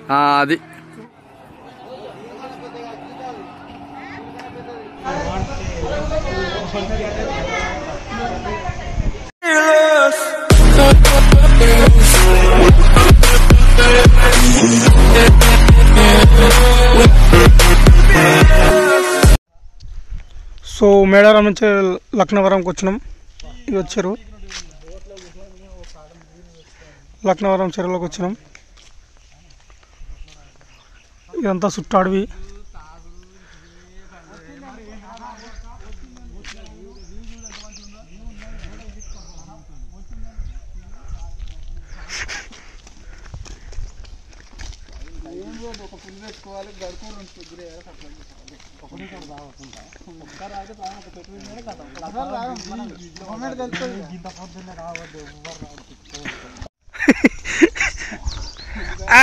అది సో మేడారం నుంచి లక్నవరంకి వచ్చినాం. ఇది వచ్చారు లక్నవరం చెరువులోకి వచ్చినాం. ఇదంతా చుట్టూ అడవి.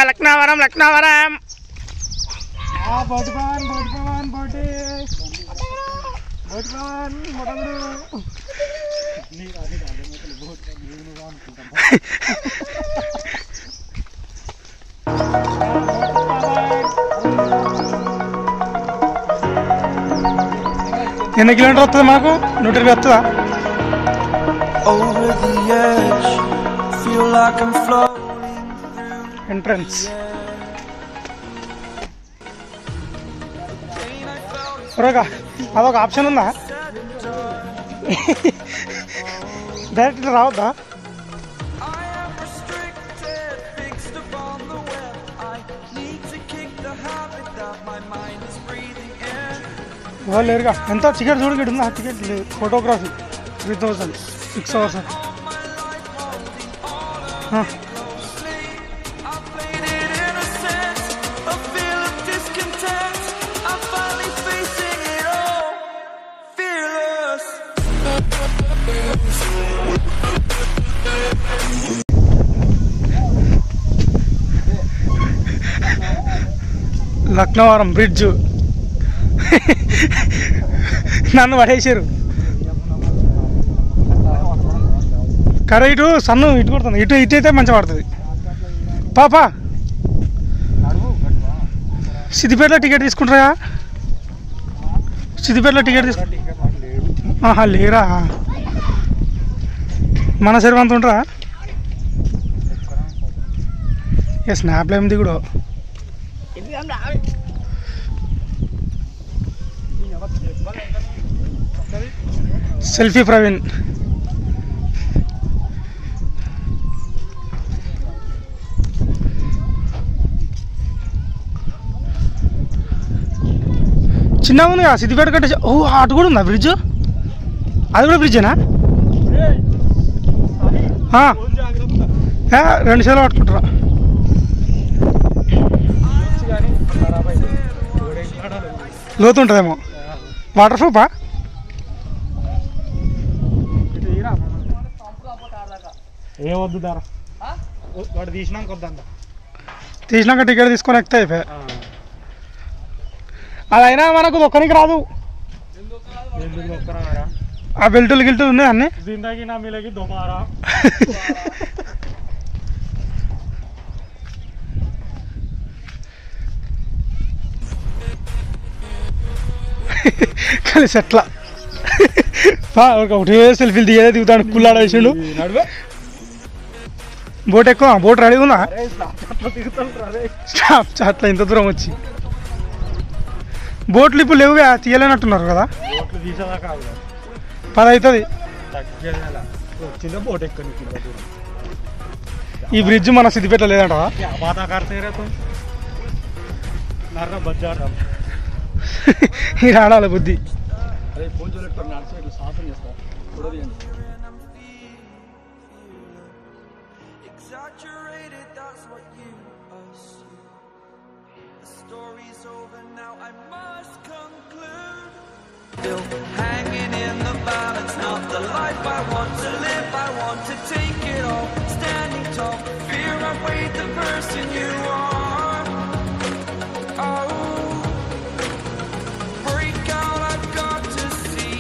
లక్నవరం లక్నవరం ఎన్ని కిలోమీటర్ వస్తుంది మాకు? 120 వస్తుందా? ఎంట్రన్స్ అదొక ఆప్షన్ ఉందా? డైరెక్ట్ రావద్దా? లేరుగా. ఎంత టికెట్ చూడగడు ఉందా? టికెట్ లేదు. Photography 3000 6 hours. లక్నవరం బ్రిడ్జ్ నన్ను పడేసారు. కరే ఇటు సన్ను ఇటు కొడుతుంది. ఇటు అయితే మంచిగా పడుతుంది. పాపా సిద్దిపేటలో టికెట్ తీసుకుంటారా? సిద్దిపేటలో టికెట్ తీసుకుంటా లేరా? మన సరివంత ఉంటారా? స్నాప్లో ఏమిది కూడా. సెల్ఫీ ప్రవీణ్. చిన్నగా ఉంది కదా సిద్దిపేట కట్టే. ఓ అటు కూడా ఉందా బ్రిడ్జ్? అది కూడా బ్రిడ్జేనా? 2 సార్లు పట్టుకుంటారా? లోతు ఉంటుందేమో. వాటర్ ప్రూఫా? ఏమొద్దు దారా వాడు తీసినాక వద్దంట. తీసినాక టికెట్ తీసుకొని ఎక్కితే అయిపోయా. అదైనా మనకు ఒక్కరికి రాదు. ఆ బెల్టులు గిల్టులు ఉన్నాయి అన్నీ. జిందగీ నా మిలగి దుబారా. కలిసి ఎట్లా ఒకటే సెల్ఫీలు దిగేదే దిగుతాడు. కుల్లాడ వేసిండు. బోట్ ఎక్కువ. బోట్ రెడీ ఉందా? అట్లా ఇంత దూరం వచ్చి బోట్లు ఇప్పుడు లేవుగా, తీయలేనట్టున్నారు కదా. 10 అవుతుంది. ఈ బ్రిడ్జ్ మన సిద్దిపేట లేదంట. ఇది ఆడాలి బుద్ధి. Hanging in the balance, not the life I want to live. I want to take it all, standing tall. Fear I weighed the person you are. Oh, break out, I've got to see.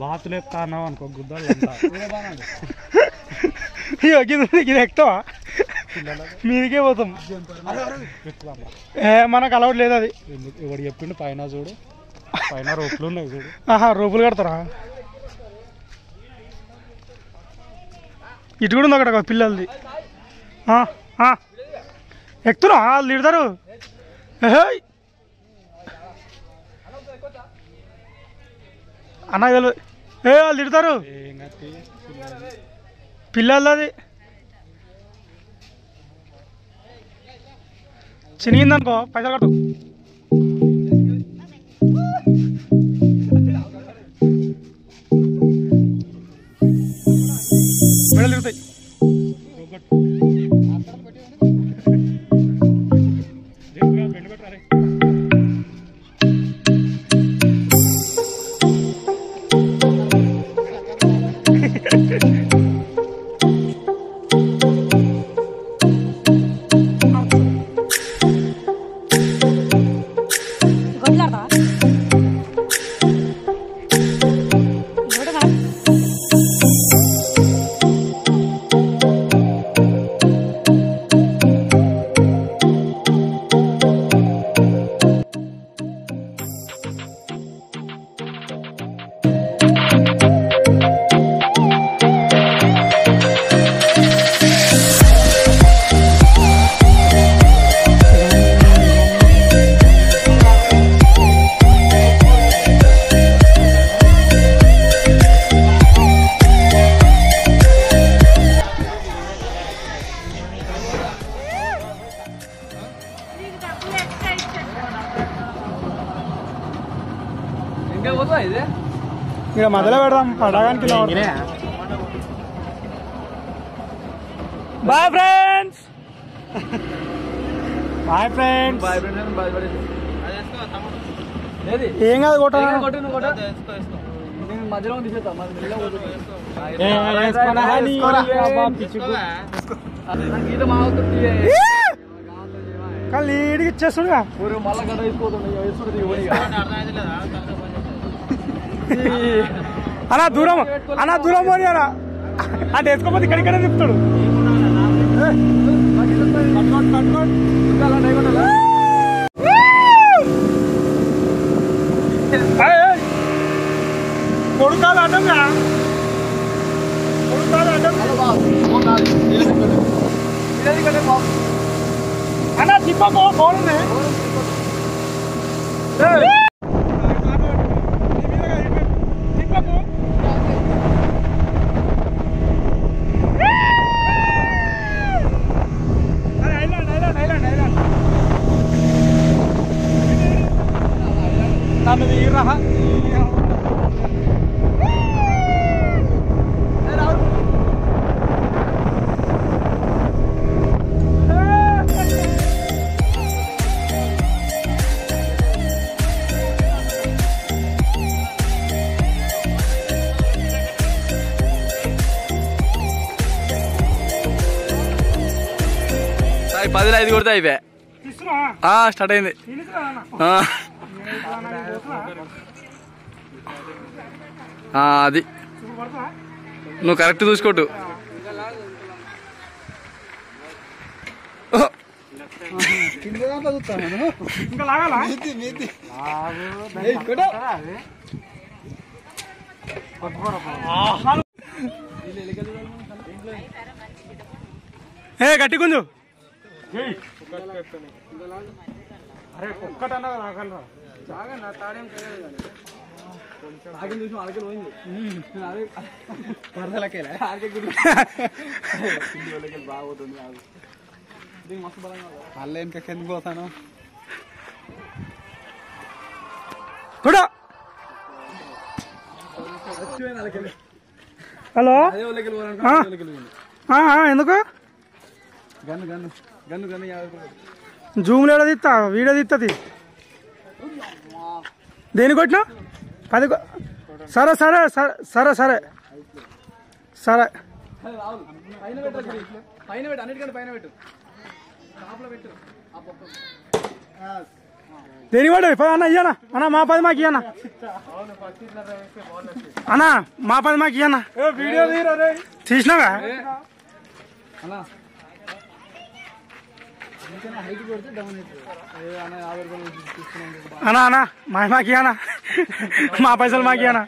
బాతులు ఎత్తా అన్నావు అనుకో గుద్దాలు ఇది ఎక్కుతావా మీదికే పోతాం మనకు అలవాటు లేదు అది. ఎవడు చెప్పిండు పైన చూడు, పైన రోపులు ఉన్నాయి చూడు. రూపులు కడతారా? ఇటు కూడా ఉంది అక్కడ పిల్లలది. ఎక్కుతున్నా వాళ్ళు తిడతారు. అన్న తెలియదు వాళ్ళు తిడతారు పిల్లలది. చినిగిందనుకో పైసలు కట్టు. మెడలు తిరుగుతాయి. ఇక మొదలు పెడదాం పడగానికి. Boyfriends. Boyfriends. ఏం కాదు కొట్టాలి. కానీ లీడ్కి ఇచ్చేస్తుండగా అన్నా దూరం పోనీ అలా అంటే ఎత్తుకోపోతే ఇక్కడిక్కడే తిప్పుతాడు. కొడుకాలు అడ్డంగా అన్నా తిప్పకో బాగుంది. పదిలో 5 కొడితే అయిపోయా. స్టార్ట్ అయింది. అది నువ్వు కరెక్ట్ చూసుకోటు. గట్టి కొంచెం అరే ఒక్కటన్నా రాగలరా? మళ్ళీ ఇంకా కింద పోతాను. హలో ఎందుకు జూమ్లో ఏడా తీస్తా వీడియో తీస్తుంది. దేని కొట్టినా 10. సరే సరే సరే సరే సరే సరే దేని పడ్డది అన్న ఇయ్యనా అన్న మా 10 మాకు ఇయ్యనా అన్న మా 10 మాకు ఇయ్యనా వీడియో తీసినావా అన్నా అన్నా మాకి అన్నా మా పైసలు మాకి అన్నా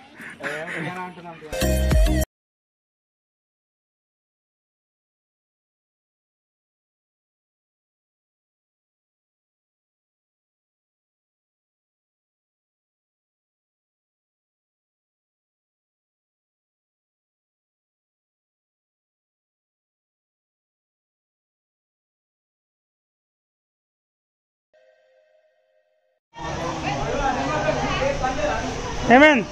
ఏమేన్